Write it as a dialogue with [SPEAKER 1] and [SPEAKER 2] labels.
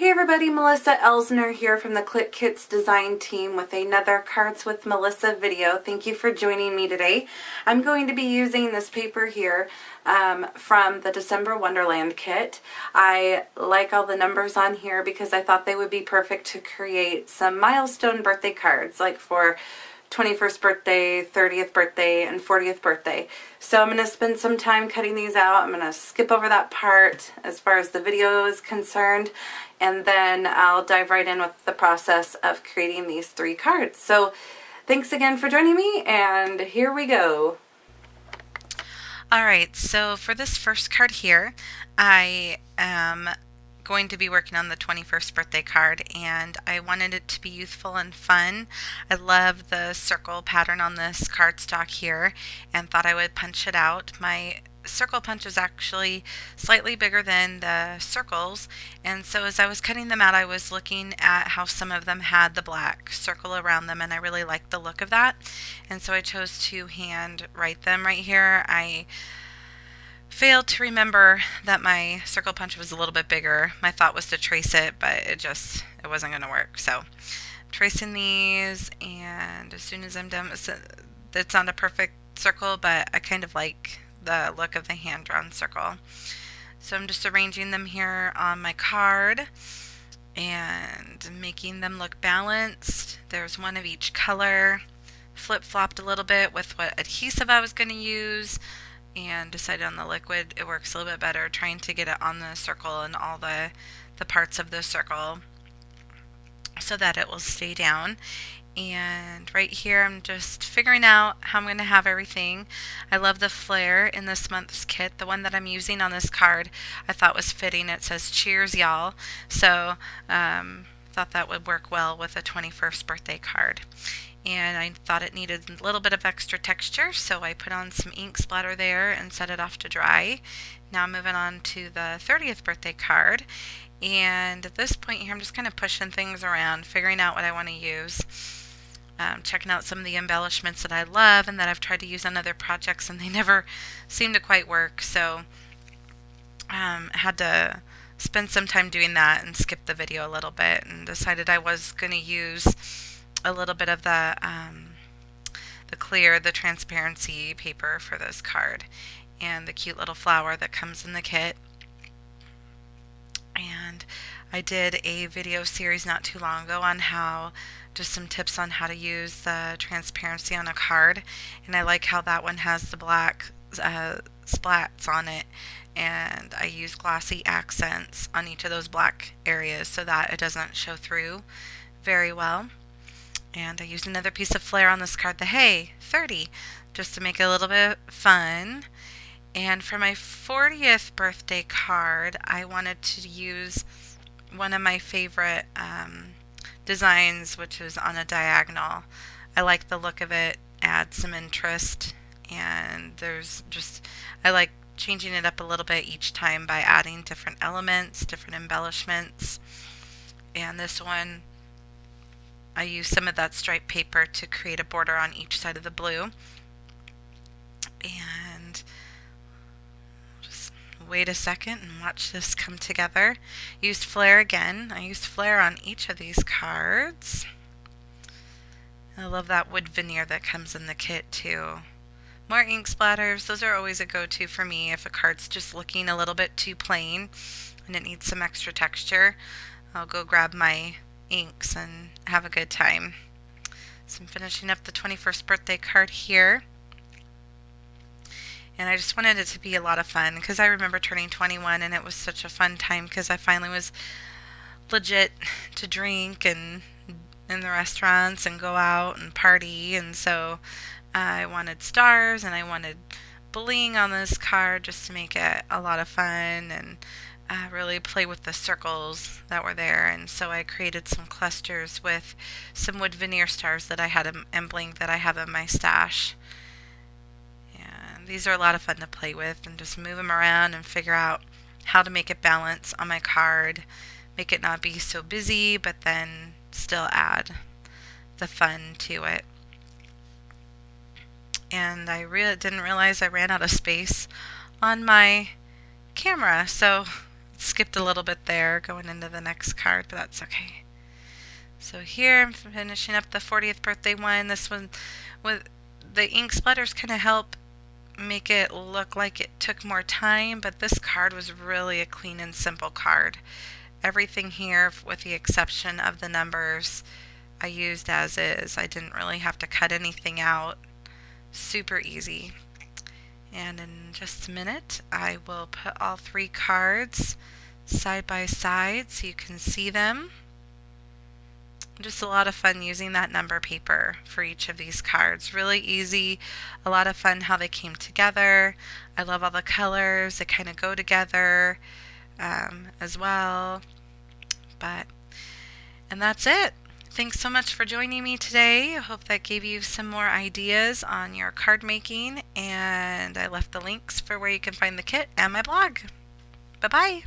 [SPEAKER 1] Hey everybody, Melissa Elsner here from the Clique Kits design team with another Cards with Melissa video. Thank you for joining me today. I'm going to be using this paper here from the December Wonderland kit. I like all the numbers on here because I thought they would be perfect to create some milestone birthday cards, like for 21st birthday, 30th birthday, and 40th birthday. So I'm going to spend some time cutting these out. I'm going to skip over that part as far as the video is concerned, and then I'll dive right in with the process of creating these 3 cards. So thanks again for joining me, and here we go.
[SPEAKER 2] Alright, so for this first card here, I am going to be working on the 21st birthday card, and I wanted it to be youthful and fun. I love the circle pattern on this cardstock here and thought I would punch it out. My circle punch is actually slightly bigger than the circles, and so as I was cutting them out I was looking at how some of them had the black circle around them, and I really liked the look of that, and so I chose to hand write them right here. I failed to remember that my circle punch was a little bit bigger. My thought was to trace it, but it wasn't going to work. So tracing these, and as soon as I'm done, it's not a perfect circle, but I kind of like the look of the hand-drawn circle. So I'm just arranging them here on my card and making them look balanced. There's one of each color. Flip-flopped a little bit with what adhesive I was going to use, and decided on the liquid. It works a little bit better trying to get it on the circle and all the parts of the circle so that it will stay down. And right here I'm just figuring out how I'm going to have everything. I love the flare in this month's kit. The one that I'm using on this card I thought was fitting. It says cheers y'all, so thought that would work well with a 21st birthday card. And I thought it needed a little bit of extra texture, so I put on some ink splatter there and set it off to dry. Now I'm moving on to the 30th birthday card, and at this point here I'm just kind of pushing things around, figuring out what I want to use, checking out some of the embellishments that I love and that I've tried to use on other projects and they never seem to quite work, so had to spend some time doing that and skip the video a little bit, and decided I was going to use a little bit of the transparency paper for this card, and the cute little flower that comes in the kit. And I did a video series not too long ago on just some tips on how to use the transparency on a card, and I like how that one has the black splats on it, and I use glossy accents on each of those black areas so that it doesn't show through very well. And I used another piece of flair on this card, the Hey 30, just to make it a little bit fun. And for my 40th birthday card, I wanted to use one of my favorite designs, which is on a diagonal. I like the look of it, adds some interest, and I like changing it up a little bit each time by adding different elements, different embellishments. And this one, I used some of that striped paper to create a border on each side of the blue. And just wait a second and watch this come together. Used flair again. I used flair on each of these cards. I love that wood veneer that comes in the kit too. More ink splatters. Those are always a go-to for me if a card's just looking a little bit too plain and it needs some extra texture. I'll go grab my inks and have a good time. So I'm finishing up the 21st birthday card here, and I just wanted it to be a lot of fun because I remember turning 21 and it was such a fun time because I finally was legit to drink and in the restaurants and go out and party, and so I wanted stars and I wanted bling on this card just to make it a lot of fun and really play with the circles that were there. And so I created some clusters with some wood veneer stars that I had and bling that I have in my stash. And these are a lot of fun to play with and just move them around and figure out how to make it balance on my card, make it not be so busy, but then still add the fun to it. And I really didn't realize I ran out of space on my camera, so skipped a little bit there going into the next card, but that's okay. So here I'm finishing up the 40th birthday one. This one, with the ink splatters, kind of help make it look like it took more time, but this card was really a clean and simple card. Everything here, with the exception of the numbers, I used as is. I didn't really have to cut anything out. Super easy. And in just a minute, I will put all 3 cards side by side so you can see them. Just a lot of fun using that number paper for each of these cards. Really easy, a lot of fun how they came together. I love all the colors, they kind of go together as well. And that's it. Thanks so much for joining me today. I hope that gave you some more ideas on your card making, and I left the links for where you can find the kit and my blog. Bye-bye.